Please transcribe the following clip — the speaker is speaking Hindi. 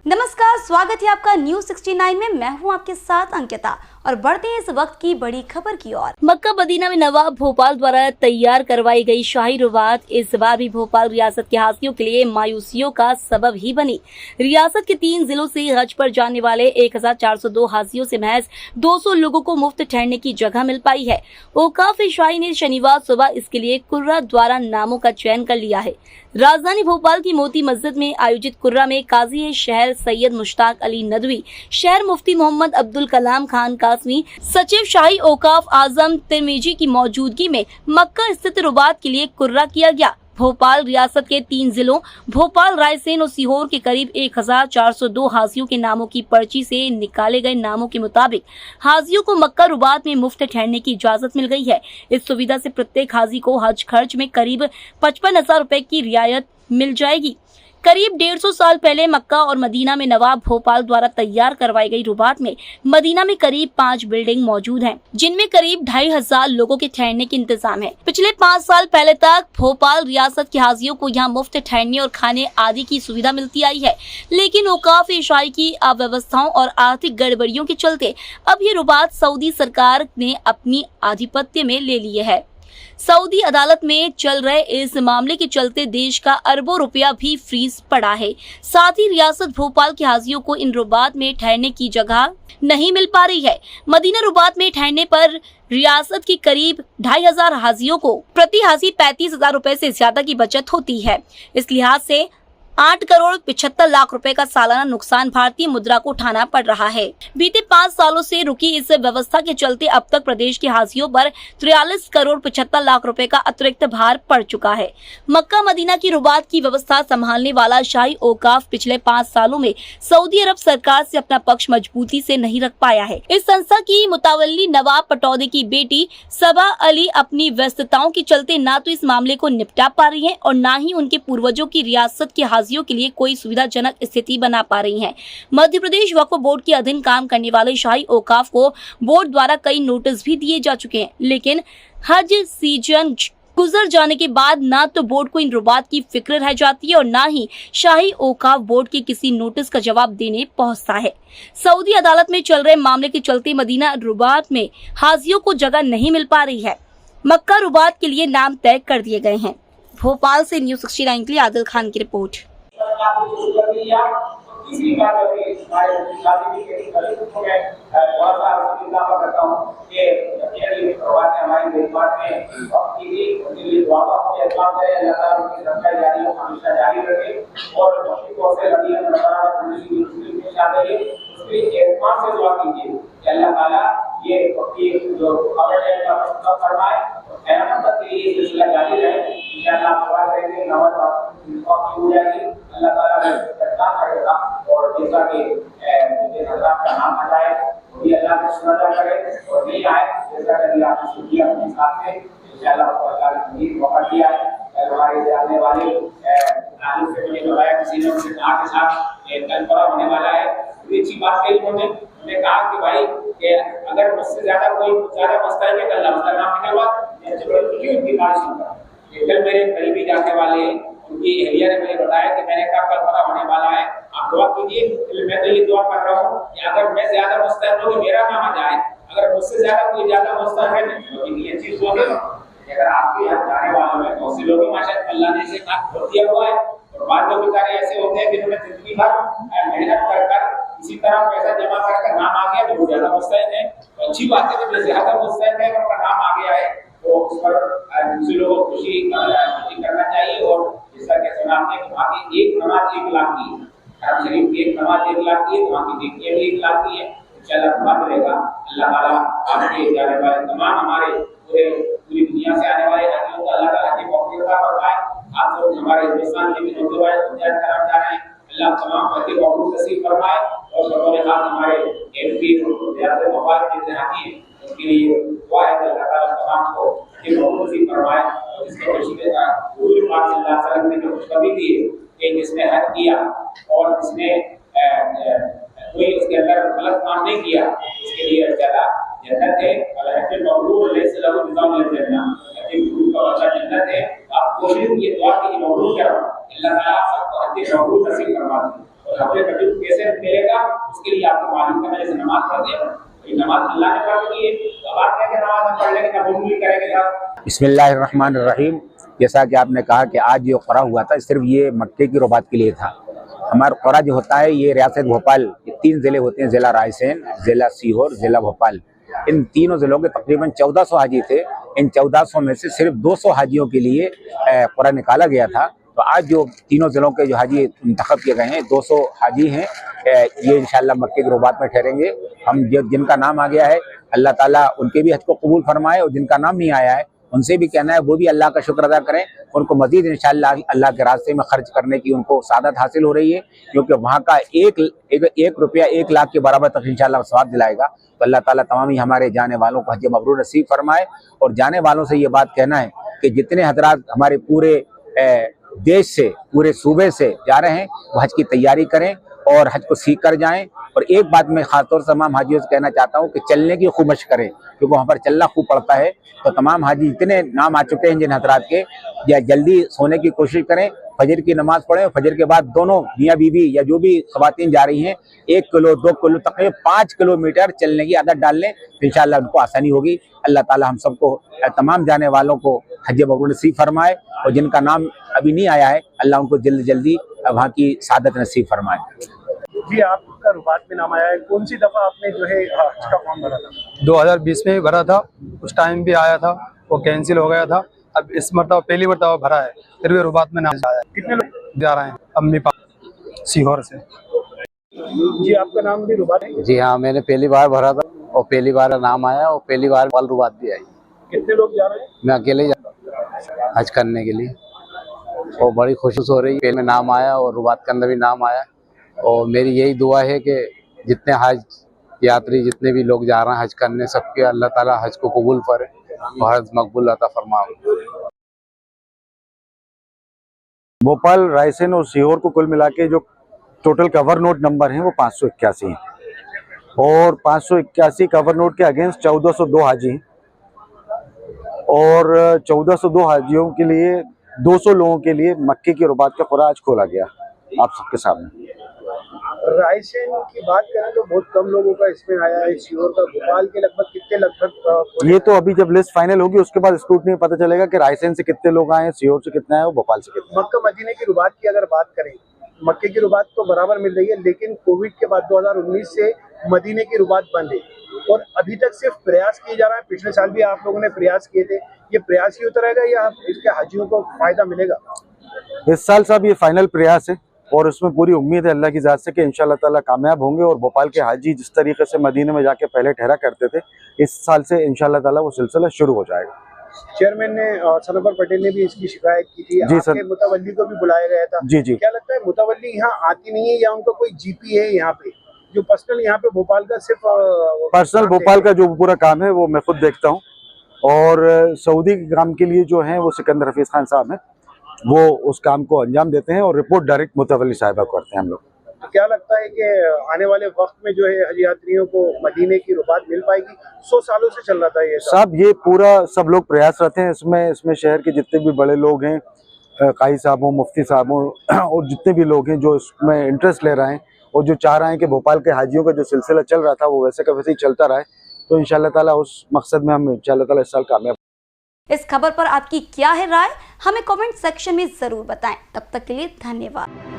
नमस्कार, स्वागत है आपका न्यूज 69 में। मैं हूं आपके साथ अंकिता और बढ़ते हैं इस वक्त की बड़ी खबर की ओर। मक्का मदीना में नवाब भोपाल द्वारा तैयार करवाई गई शाही रुबात इस बार भी भोपाल रियासत के हाजियों के लिए मायूसियों का सबब ही बनी। रियासत के 3 जिलों से हज पर जाने वाले 1402 हाजियों से महज 200 लोगों को मुफ्त ठहरने की जगह मिल पाई है। औकाफ शाही ने शनिवार सुबह इसके लिए कुर्रा द्वारा नामों का चयन कर लिया है। राजधानी भोपाल की मोती मस्जिद में आयोजित कुर्रा में काजी शहर सैयद मुश्ताक अली नदवी, शहर मुफ्ती मोहम्मद अब्दुल कलाम खान कासमी, सचिव शाही औकाफ आजम तिरमिजी की मौजूदगी में मक्का स्थित रुबात के लिए कुर्रा किया गया। भोपाल रियासत के 3 जिलों भोपाल, रायसेन और सीहोर के करीब 1402 हाजियों के नामों की पर्ची से निकाले गए नामों के मुताबिक हाजियों को मक्का रुबात में मुफ्त ठहरने की इजाजत मिल गई है। इस सुविधा से प्रत्येक हाजी को हज खर्च में करीब 55,000 रुपए की रियायत मिल जाएगी। करीब 150 साल पहले मक्का और मदीना में नवाब भोपाल द्वारा तैयार करवाई गई रुबात में मदीना में करीब 5 बिल्डिंग मौजूद हैं, जिनमें करीब 2,500 लोगों के ठहरने के इंतजाम है। पिछले 5 साल पहले तक भोपाल रियासत के हाजियों को यहाँ मुफ्त ठहरने और खाने आदि की सुविधा मिलती आई है, लेकिन औकाफ शाही की अव्यवस्थाओं और आर्थिक गड़बड़ियों के चलते अब ये रुबात सऊदी सरकार ने अपनी आधिपत्य में ले लिए है। सऊदी अदालत में चल रहे इस मामले के चलते देश का अरबों रुपया भी फ्रीज पड़ा है। साथ ही रियासत भोपाल के हाजियों को इन रुबात में ठहरने की जगह नहीं मिल पा रही है। मदीना रुबात में ठहरने पर रियासत की करीब 2,500 हाजियों को प्रति हाजी 35,000 रुपए से ज्यादा की बचत होती है। इस लिहाज से 8 करोड़ 75 लाख रुपए का सालाना नुकसान भारतीय मुद्रा को उठाना पड़ रहा है। बीते 5 सालों से रुकी इस व्यवस्था के चलते अब तक प्रदेश के हाजियों पर 43 करोड़ 75 लाख रुपए का अतिरिक्त भार पड़ चुका है। मक्का मदीना की रुबात की व्यवस्था संभालने वाला शाही औकाफ पिछले 5 सालों में सऊदी अरब सरकार से अपना पक्ष मजबूती से नहीं रख पाया है। इस संस्था की मुतवल्ली नवाब पटौदी की बेटी सबा अली अपनी व्यस्तताओं के चलते न तो इस मामले को निपटा पा रही है और न ही उनके पूर्वजों की रियासत के हाजियों के लिए कोई सुविधाजनक स्थिति बना पा रही हैं। मध्य प्रदेश वक्फ बोर्ड के अधीन काम करने वाले शाही औकाफ को बोर्ड द्वारा कई नोटिस भी दिए जा चुके हैं, लेकिन हज सीजन गुजर जाने के बाद ना तो बोर्ड को इन रुबात की फिक्र रह जाती है और ना ही शाही औकाफ बोर्ड के किसी नोटिस का जवाब देने पहुंचता है। सऊदी अदालत में चल रहे मामले के चलते मदीना रुबात में हाजियों को जगह नहीं मिल पा रही है। मक्का रुबात के लिए नाम तय कर दिए गए हैं। भोपाल से न्यूज 69 के लिए आदिल खान की रिपोर्ट। इसी बात अभी हमारे शादी के कलेक्ट हो गए बहुत सारा इजाफा करता हूं कि ये प्रवास हमारी देखभाल में वक्त की उनके दुआ के इस्लाम करे, अल्लाह ताला उनकी रक्षा जारी हमेशा जारी रखे और मुश्किलों से लड़ी मुश्किल में शामिल है उसके एतमाद से दुआ कीजिए कि अल्लाह ताला ये वक्ती जो खबर है का प्रस्ताव फरमाए और क़यामत तक के लिए सिलसिला जारी रहे। इंशाअल्लाह दुआ करेंगे नवाज बात हो जाएगी, अल्लाह ताला रक्षा करेगा और जैसा कि हजरात का नाम आ जाए वो भी अल्लाह से सुना करे और नहीं आए जैसा कि आपने सुनिए अपने साथ में इंशाअल्लाह मौका दिया है। हमारे जानने वाले नानी से मुझे बताया किसी ने उनसे कहा के साथ कल पड़ा होने वाला है। अच्छी बात कही उन्होंने कहा कि भाई कि अगर मुझसे ज्यादा कोई ज्यादा मसला है तो अल्लाह उसका नाम निकलवा क्यों उनकी बात सुनता। कल मेरे करीबी जानने वाले उनकी एहलिया ने मुझे बताया कि मैंने कहा कल पता होने वाला है, आप दुआ कीजिए। मैं तो ये दुआ कर रहा हूँ कि अगर मैं ज्यादा मुस्तैद हूँ तो मेरा नाम आ जाए, अगर मुझसे ज्यादा कोई ज्यादा मुस्तैद है तो ये चीज हो गई। अगर आपके यहाँ जाने वालों में बहुत से लोग माशाअल्लाह अल्लाह ने इसे काम दिया हुआ है और बाद में बेचारे ऐसे होते हैं जिन्होंने जिंदगी भर मेहनत कर इसी तरह पैसा जमा कर नाम आ गया तो वो ज्यादा मुस्तैद है। तो अच्छी बात है कि ज्यादा मुस्तैद है उनका नाम आ गया है तो उस पर दूसरे लोगों को खुशी करना चाहिए। और जैसा कि सुना आपने कि वहाँ की एक नमाज 1 लाख की है, हरम शरीफ की एक नमाज 1 लाख की है, वहाँ की नेकियां भी 1 लाख की है। इंशाअल्लाह दुआ करेगा अल्लाह ताला आपके जाने वाले तमाम हमारे पूरी दुनिया से आने वाले हाजियों को अल्लाह ताला की मौक़िफ़त फरमाए। आप लोग हमारे हिंदुस्तान में भी होने वाले पंचायत करार जा रहे हैं, अल्लाह तमाम बच्चे को नसीब फरमाए और सबसे खास हमारे एमपी रियासत भोपाल के देहाती हैं उनके लिए दुआ है कि अल्लाह ताला तमाम को नसीब फरमाए। और इसके नसीबे का पूरी पाक सल्लल्लाहु अलैहि वसल्लम ने जो खुशखबरी दी है कि जिसने हज किया और जिसने कोई उसके अंदर गलत काम नहीं किया इसके लिए ज्यादा जन्नत है। और हज मबरूर लैस लहू निज़ामुल जन्नह, जन्नत है। आप कोशिश ये दुआ की मबरूर करो अल्लाह ताला सबको हज मबरूर नसीब फरमा दे। कब्र कबीर कैसे मिलेगा, उसके लिए आपको मालूम करना, जैसे नमाज पढ़ते हैं, नमाज अल्लाह ने पढ़ दी है, अब आप क्या नमाज हम पढ़ लेंगे, नबूल करेंगे आप। बिस्मिल्लाहिर्रहमानिर्रहीम। जैसा कि आपने कहा कि आज जो क़ुरा हुआ था सिर्फ ये मक्के की रुबात के लिए था। हमारा क़ुरा जो होता है ये रियासत भोपाल के 3 ज़िले होते हैं, ज़िला रायसेन, ज़िला सीहोर, ज़िला भोपाल। इन तीनों ज़िलों के तकरीबन 1400 हाजी थे। इन 1400 में से सिर्फ 200 हाजियों के लिए क़ुरा निकाला गया था। तो आज जो तीनों ज़िलों के जो हाजी इंतख़ब किए गए हैं, 200 हाजी हैं, ये इंशाअल्लाह मक्के की रुबात में ठहरेंगे। हम जिनका नाम आ गया है अल्लाह ताला उनके भी हज को कबूल फरमाए, और जिनका नाम नहीं आया है उनसे भी कहना है वो भी अल्लाह का शुक्र अदा करें, उनको मजीद इंशाअल्लाह अल्लाह के रास्ते में खर्च करने की उनको सादत हासिल हो रही है, क्योंकि वहाँ का एक रुपया 1 लाख के बराबर तक इंशाअल्लाह सवाब दिलाएगा। तो अल्लाह ताला तमाम ही हमारे जाने वालों को हज मबरूर नसीब फरमाए। और जाने वालों से ये बात कहना है कि जितने हजरात हमारे पूरे देश से, पूरे सूबे से जा रहे हैं, वो हज की तैयारी करें और हज को सीख कर जाएं। और एक बात मैं खासतौर से तमाम हाजियों से कहना चाहता हूँ कि चलने की खूब मशक करें, क्योंकि वहाँ पर चलना खूब पड़ता है। तो तमाम हाजी इतने नाम आ चुके हैं जिन हजरात के, या जल्दी सोने की कोशिश करें, फजर की नमाज पढ़ें, फजर के बाद दोनों मियाँ बीवी या जो भी ख़वातीन जा रही हैं 1 किलो 2 किलो तकरीबन 5 किलोमीटर चलने की आदत डाल लें, तो इंशाअल्लाह उनको आसानी होगी। अल्लाह ताला हम सबको, तमाम जाने वालों को हज मबरूर नसीब फरमाए, और जिनका नाम अभी नहीं आया है अल्लाह उनको जल्दी जल्दी वहाँ की सादत नसीब फरमाए। जी, आपका रुबात में नाम आया है, कौन सी दफ़ा आपने जो है हज का फॉर्म भरा था? 2020 में भरा था, उस टाइम भी आया था, वो कैंसिल हो गया था। अब इस मरतबा पहली मरतबा भरा है, फिर भी रुबात में नाम आया है। कितने लोग जा रहे हैं? अम्मी पापा सीहोर से। जी, आपका नाम भी रुबात है? जी हाँ, मैंने पहली बार भरा था और पहली बार नाम आया और पहली बार वाल रुबात भी आई। कितने लोग जा रहे हैं? मैं अकेले जा रहा हज करने के लिए, और बड़ी खुशी हो रही है। पहले में नाम आया और रुबात के अंदर भी नाम आया, और मेरी यही दुआ है कि जितने हज यात्री, जितने भी लोग जा रहे हैं हज करने, सबके अल्लाह ताला हज को कबूल करे और हज मकबूल अता फरमाए। भोपाल, रायसेन और सीहोर को कुल मिला के जो टोटल कवर नोट नंबर हैं वो 581 हैं, और 581 कवर नोट के अगेंस्ट 1402 हाजी हैं, और 1402 हाजियों के लिए 200 लोगों के लिए मक्के की रुबात का क़ुरा आज खोला गया आप सबके सामने। रायसेन की बात करें तो बहुत कम लोगों का इसमें आया है, सीहोर का, भोपाल के लगभग कितने? ये तो अभी जब लिस्ट फाइनल होगी उसके बाद स्क्रूटनी पता चलेगा कि रायसेन से कितने लोग आए हैं, सीहोर से कितने आए और भोपाल से कितने। मक्का मदीने की रुबात की अगर बात करें, मक्के की रुबात तो बराबर मिल रही है, लेकिन कोविड के बाद 2019 से मदीने की रुबात बंद है, और अभी तक सिर्फ प्रयास किए जा रहा है। पिछले साल भी आप लोगों ने प्रयास किए थे, ये प्रयास ही उतरेगा या इसके हाजियों को फायदा मिलेगा? इस साल साहब ये फाइनल प्रयास है, और उसमें पूरी उम्मीद है अल्लाह की ज़ात से कि इंशाअल्लाह ताला कामयाब होंगे। और भोपाल के हाजी जिस तरीके से मदीने में जाके पहले ठहरा करते थे, इस साल से इंशाअल्लाह ताला वो सिलसिला शुरू हो जाएगा। चेयरमैन ने सनोवर पटेल ने भी इसकी शिकायत की थी, जी आपके मुतवल्ली को भी बुलाया गया था। जी जी। क्या लगता है मुतवल्ली यहाँ आती नहीं है, या उनका कोई जीपी है यहाँ पे जो पर्सनल यहाँ पे भोपाल का सिर्फ पर्सनल भोपाल का जो पूरा काम है वो मैं खुद देखता हूँ, और सऊदी के काम के लिए जो है वो सिकंदर हफीज खान साहब हैं, वो उस काम को अंजाम देते हैं और रिपोर्ट डायरेक्ट मुतवल्ली साहिबा को करते हैं हम लोग। तो क्या लगता है कि आने वाले वक्त में जो है हज यात्रियों को मदीने की रुबात मिल पाएगी? 100 सालों से चल रहा था ये साहब, ये पूरा सब लोग प्रयासरत हैं इसमें शहर के जितने भी बड़े लोग हैं, काई साहब हो, मुफ्ती साहब हो, और जितने भी लोग हैं जो इसमें इंटरेस्ट ले रहे हैं और जो चाह रहे हैं कि भोपाल के हाजियों का जो सिलसिला चल रहा था वो वैसे का वैसे ही चलता रहे, तो इंशाअल्लाह ताला उस मकसद में हम इंशाअल्लाह ताला इस साल कामयाब। इस खबर पर आपकी क्या है राय, हमें कमेंट सेक्शन में जरूर बताएं। तब तक के लिए धन्यवाद।